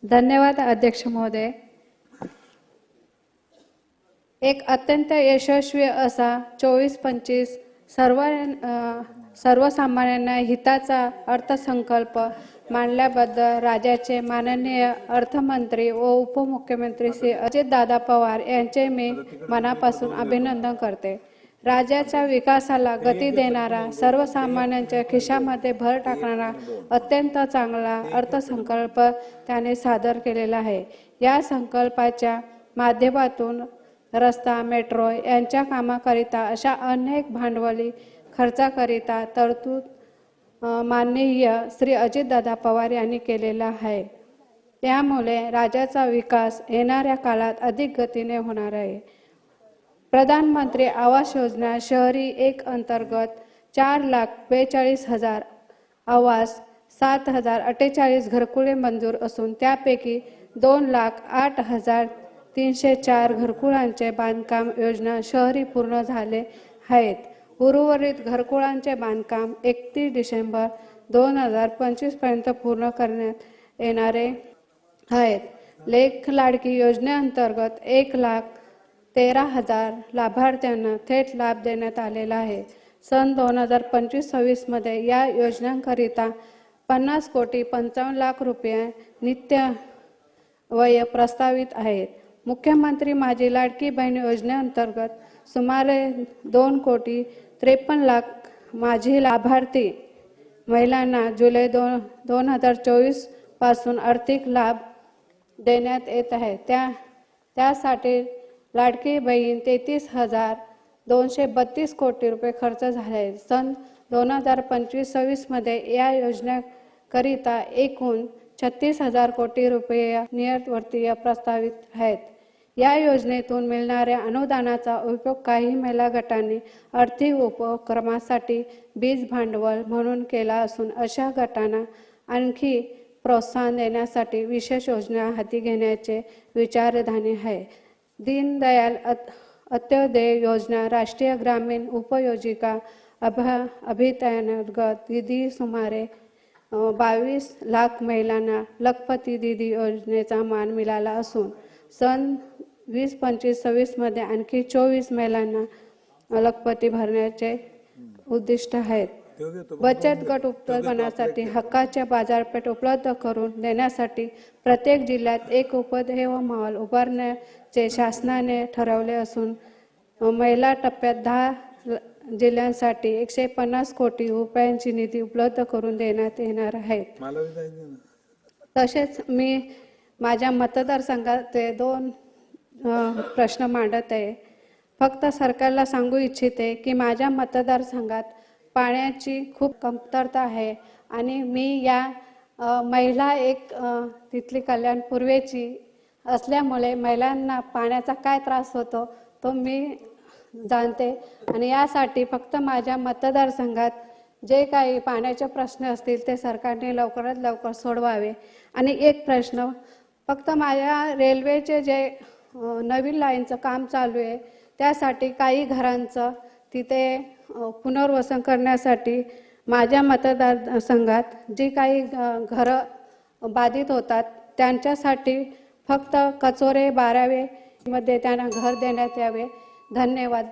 धन्यवाद अध्यक्ष महोदय। एक अत्यंत यशस्वी असा 24-25 सर्वसामान्यांना हिताचा अर्थसंकल्प मांडल्याबद्दल राज्याचे माननीय अर्थमंत्री व उपमुख्यमंत्री श्री अजितदादा पवार यांचे मी मनापासून अभिनंदन करते। राज्याच्या विकासाला गती देणारा, सर्वसामान्यांच्या खिशामध्ये भर टाकणारा अत्यंत चांगला अर्थसंकल्प त्याने सादर केलेला आहे। या संकल्पाच्या माध्यमातून रस्ता, मेट्रो यांच्या कामाकरिता अशा अनेक भांडवली खर्चाकरिता तरतूद माननीय श्री अजितदादा पवार यांनी केलेला आहे। त्यामुळे राज्याचा विकास येणाऱ्या काळात अधिक गतीने होणार आहे। प्रधानमंत्री आवास योजना शहरी 1 अंतर्गत 4,42,000 आवास, 7,048 घरकुले मंजूर असून त्यापैकी 2,08,304 घरकुलांचे बांधकाम योजना शहरी पूर्ण झाले आहेत। उर्वरित घरकुलांचे बांधकाम 31 डिसेंबर 2025 पर्यंत पूर्ण करण्यात येणारे आहेत। लेख लाडकी योजनेअंतर्गत 1,13,000 लाभार्थ्यांना थेट लाभ देण्यात आलेला आहे। सन 2025-26 मध्ये या योजनांकरिता 50,55,00,000 रुपये नित्यव्यय प्रस्तावित आहेत। मुख्यमंत्री माझी लाडकी बहीण योजनेअंतर्गत सुमारे 2,53,00,000 माझी लाभार्थी महिलांना जुलै 2024 पासून आर्थिक लाभ देण्यात येत आहे। त्यासाठी लाडकी बहीण 33,232 कोटी रुपये खर्च झाले आहेत। सन 2025-26 मध्ये या योजनेकरिता एकूण 36,000 कोटी रुपये नियतवर्तीय प्रस्तावित आहेत। या योजनेतून मिळणाऱ्या अनुदानाचा उपयोग काही महिला गटांनी आर्थिक उपक्रमासाठी बीज भांडवल म्हणून केला असून अशा गटांना आणखी प्रोत्साहन देण्यासाठी विशेष योजना हाती घेण्याचे विचारधानी आहे। दीनदयाल अंत्योदय योजना राष्ट्रीय ग्रामीण उपयोजिका अभियानांतर्गत दीदी सुमारे 22 लाख महिलांना लखपती दीदी योजनेचा मान मिळाला असून सन 2025-26 मध्ये आणखी 24 महिलांना लखपती भरण्याचे उद्दिष्ट आहे। बचत गट उत्पादनासाठी हक्काचे बाजारपेठ उपलब्ध करून देण्यासाठी प्रत्येक जिल्ह्यात एक उपदेव मॉल उभारण्याचे शासनाने ठरवले असून महिला टप्प्यात 10 जिल्ह्यांसाठी 150 कोटी रुपयांची निधी उपलब्ध करून देण्यात येणार आहे। तसेच मी माझ्या मतदारसंघाचे 2 प्रश्न मांडत आहे। फक्त सरकारला सांगू इच्छिते की माझ्या मतदारसंघात पाण्याची खूप कमतरता आहे आणि मी या महिला एक तिथली कल्याण पूर्वेची असल्यामुळे महिलांना पाण्याचा काय त्रास होतो तो मी जाणते आणि यासाठी फक्त माझ्या मतदारसंघात जे काही पाण्याचे प्रश्न असतील ते सरकारने लवकरात लवकर सोडवावे। आणि एक प्रश्न, फक्त माझ्या रेल्वेचे जे नवीन लाईनचं काम चालू आहे त्यासाठी काही घरांचं तिथे पुनर्वसन करण्यासाठी माझ्या मतदारसंघात जी काही घरं बाधित होतात त्यांच्यासाठी फक्त कचोरे 12वे मध्ये त्यांना घर देण्यात यावे। धन्यवाद।